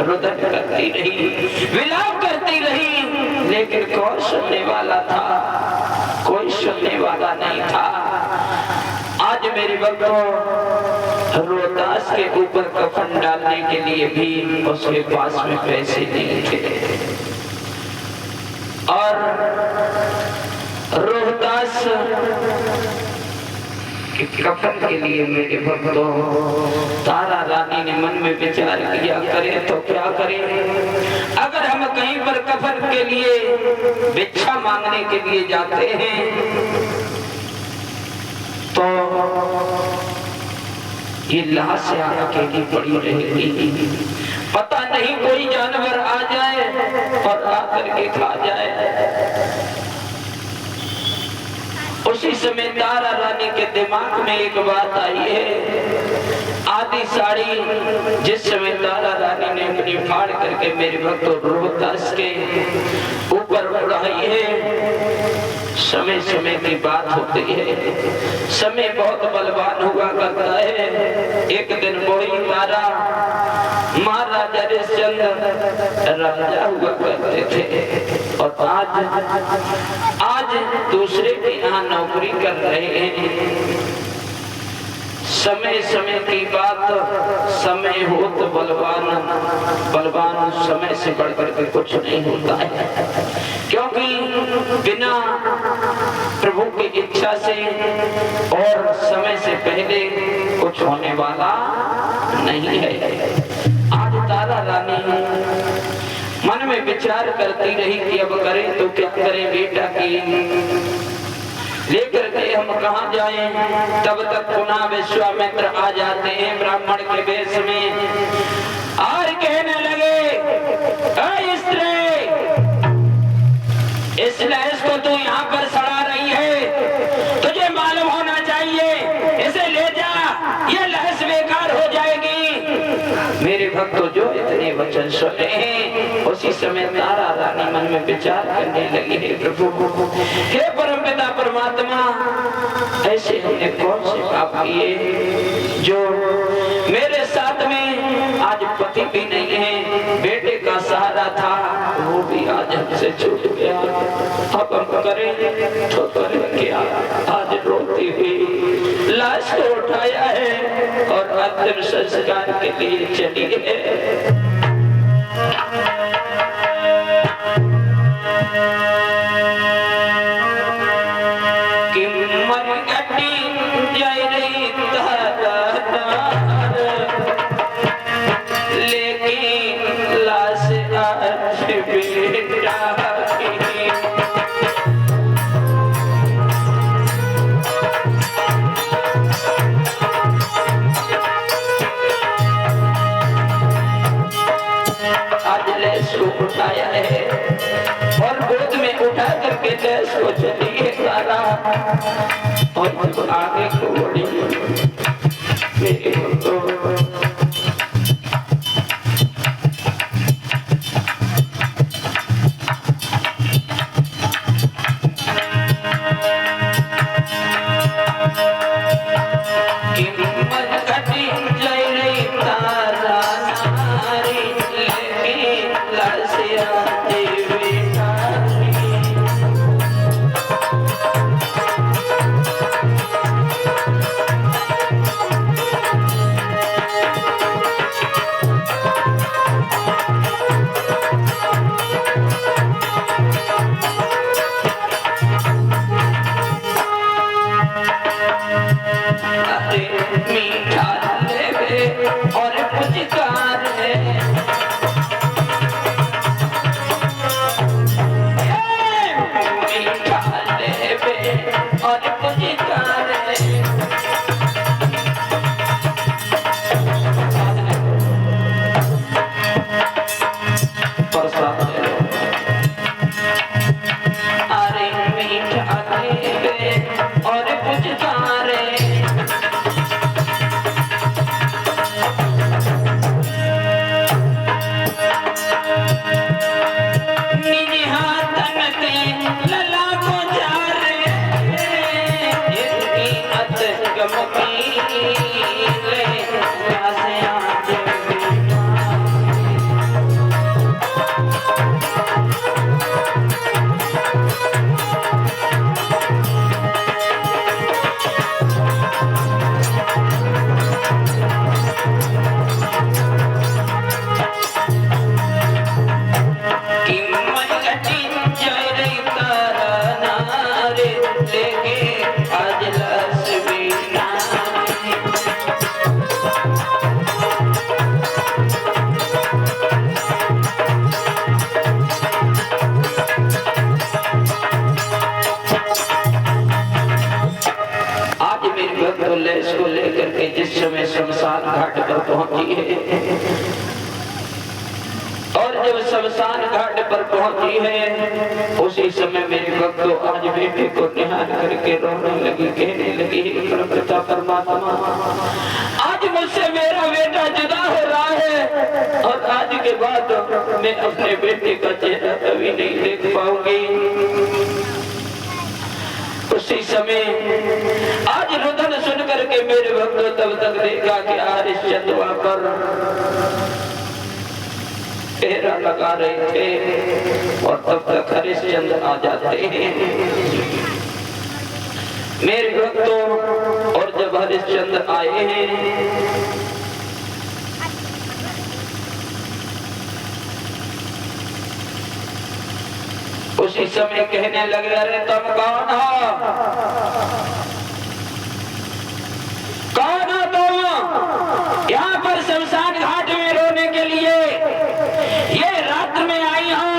रुदन करती रही, विलाप करती रही, लेकिन कौन सुनने वाला था? कोई सुनने वाला नहीं था। आज मेरे भक्तों, रोहतास के ऊपर कफन डालने के लिए भी उसके पास में पैसे नहीं थे और रोहतास कफन के लिए मेरे भक्तों तारा रानी ने मन में विचार किया, करें तो क्या करें? अगर हम कहीं पर कफन के लिए भिक्षा मांगने के लिए जाते हैं तो ये लाश अकेली पड़ी रहेगी, पता नहीं कोई जानवर आ जाए और आकर के खा जाए। उसी समय तारा रानी के दिमाग में एक बात आई है। आधी साड़ी जिस समय तारा रानी ने अपनी फाड़ करके मेरे भक्तों रोहतास के ऊपर उड़ाई है, समय समय की बात होती है, समय बहुत बलवान हुआ करता है। एक दिन वही तारा महाराजा हरिश्चंद्र राजा हुआ करते थे और आज दूसरे के यहाँ नौकरी कर रहे हैं। समय समय की बात, समय हो तो बलवान समय से बढ़कर के कुछ नहीं होता है, क्योंकि बिना प्रभु की इच्छा से और समय से पहले कुछ होने वाला नहीं है। आज तारा रानी मन में विचार करती रही कि अब करें तो क्या करें, बेटा की लेकर के हम कहाँ जाएं? तब तक पुनः विश्वामित्र आ जाते हैं ब्राह्मण के वेश में और कहने लगे, इस लहस को तू यहाँ पर सड़ा रही है, तुझे मालूम होना चाहिए, इसे ले जा, ये लहस बेकार हो जाएगी। मेरे भक्तों, जो इतने वचन सुने हैं उसी समय तारा रानी मन में विचार करने लगी, हे प्रभु, हे परमपिता परमात्मा, ऐसे हमने कौन से पाप किए जो मेरे साथ में आज पति भी नहीं है, बेटे का सहारा था वो भी आज हमसे छूट गया। अब हम करें तो करें क्या? आज रोती हुई लाश को उठाया है और अंतिम संस्कार के लिए चली है। उठाया है और गोद में उठा करके देश को चलिए तारा और आगे को बढ़ी। को लेकर के जिस समय शमशान घाट पर पहुंची है, और जब शमशान घाट पर पहुंची है उसी समय मेरे भक्तों आज बेटे को निहाल करके रोने लगी, कहने लगी परमपिता परमात्मा, आज मुझसे मेरा बेटा जुदा हो रहा है और आज के बाद मैं अपने बेटे का चेहरा कभी नहीं देख पाऊंगी। उसी समय आज रुदन सुन करके मेरे भक्तों तब तक देखा कि हरिश्चंद्र वहां पर फेरा लगा रहे थे और तब तक हरिश्चंद्र आ जाते हैं मेरे भक्तों। और जब हरिश्चंद्र आए हैं उसी समय कहने लगे, अरे तुम कौन हो? कौन हो तुम? यहाँ पर शमशान घाट में रोने के लिए ये रात्र में आई हो,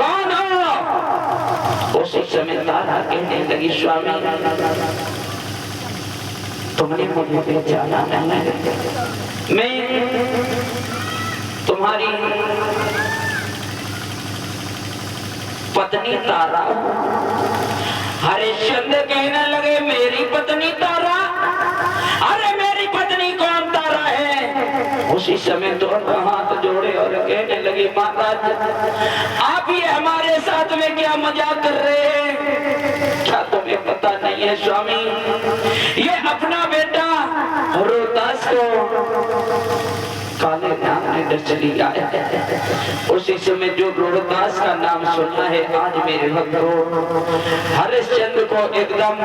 कौन हो? उसी समय तारा कहने लगी, स्वामी तुमने मुझे पहचाना नहीं, मैं तुम्हारी पत्नी तारा। हरिश्चंद्र कहने लगे, मेरी पत्नी तारा? अरे मेरी पत्नी कौन तारा है? उसी समय दोनों हाथ जोड़े और कहने लगे, महाराज आप ये हमारे साथ में क्या मजाक कर रहे हैं? क्या तुम्हें पता नहीं है स्वामी, ये अपना बेटा रोहतास को काले नाम ने डस लिया है। उसी समय जो रोहतास का नाम सुना है, आज मेरे भक्तों हरिश्चंद्र को एकदम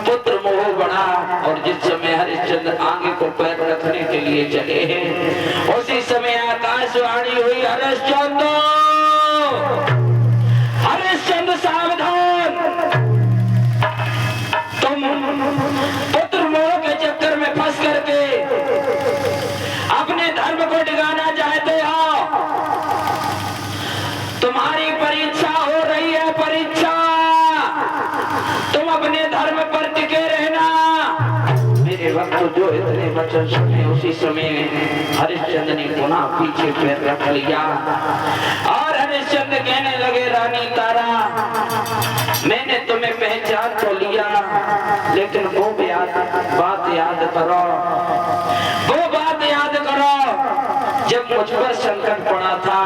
पुत्र मोह बढ़ा और जिस समय हरिश्चंद्र आगे को पैर रखने के लिए चले हैं उसी समय आकाशवाणी हुई, हरिश्चंद्र, हरिश्चंद्र सावधान, तुम पुत्र मोह के चक्कर में फंस करके अपने धर्म को डिगाना चाहते हो। तुम्हारी परीक्षा हो रही है, परीक्षा, तुम अपने धर्म पर टिके रहना। मेरे भक्त जो इतने वचन सुने उसी समय हरिश्चंद्र ने पुनः पीछे पैर रख लिया और हरिश्चंद्र कहने लगे, रानी तारा मैंने तुम्हें पहचान तो लिया, लेकिन वो बात याद करो, वो बात याद करो जब मुझ पर संकट पड़ा था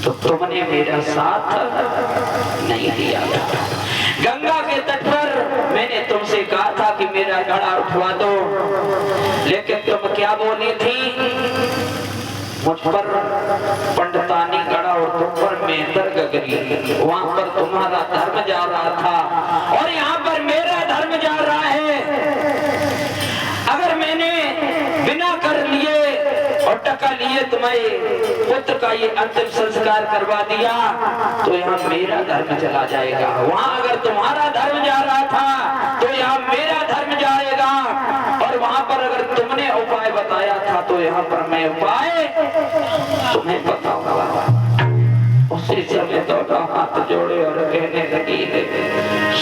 तो तुमने मेरा साथ नहीं दिया था। गंगा के तट पर मैंने तुमसे कहा था कि मेरा घड़ा उठवा दो, लेकिन तुम क्या बोली थी? मुझ पर पंडितानी गड़ा और तुम पर मेहंदर गगरी, वहां पर तुम्हारा धर्म जा रहा था और यहाँ पर मेरा धर्म जा रहा है। अगर मैंने बिना कर लिए और टका लिए तुम्हारे पुत्र का ये अंतिम संस्कार करवा दिया तो यहाँ मेरा धर्म चला जाएगा। वहाँ अगर तुम्हारा धर्म जा रहा था तो यहाँ मेरा धर्म जाएगा, और वहाँ पर अगर तुमने उपाय बताया था तो यहाँ पर मैं उपाय तुम्हें बताऊंगा। उसी समय दोनों हाथ जोड़े और कहने लगी,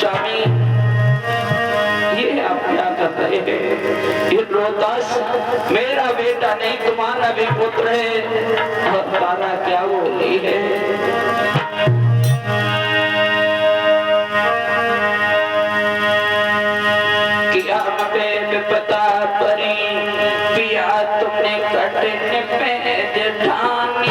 स्वामी ये आप क्या कर रहे हैं? ये रोहतास मेरा बेटा नहीं, तुम्हारा भी पुत्र है। और तारा क्या बोली है? किया विपता परी पिया तुमने कटने पे जेठानी।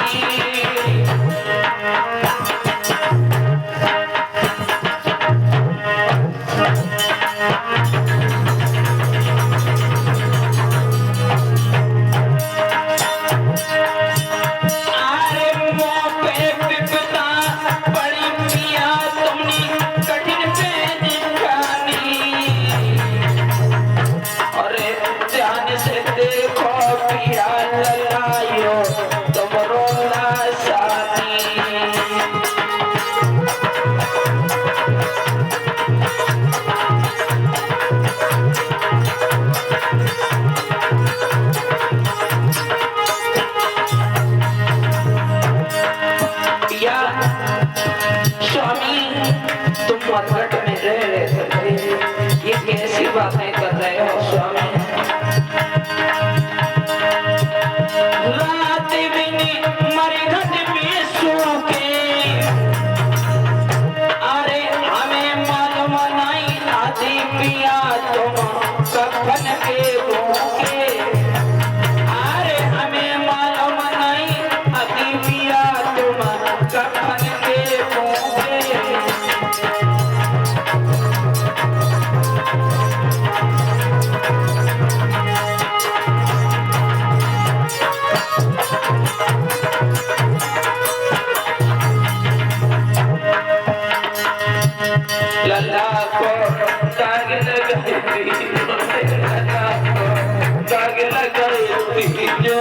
दाग लगाई जो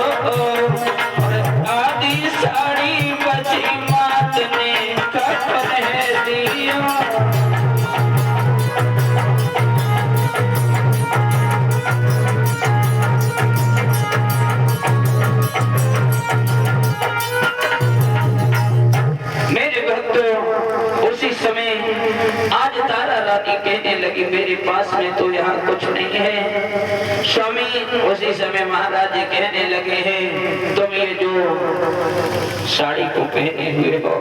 आदि साड़ी बची मात ने कफन है दियो। मेरे भक्तों उसी समय आज तारा रानी कहने लगी मेरे पास में तो यहाँ कुछ नहीं है स्वामी। उसी समय महाराज जी कहने लगे हैं तुम ये जो साड़ी को पहने हुए हो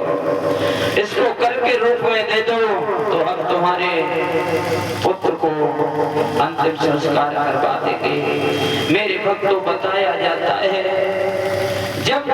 इसको करके रूप में दे दो तो हम तुम्हारे पुत्र को अंतिम संस्कार करवा देंगे। मेरे भक्तों बताया जाता है जब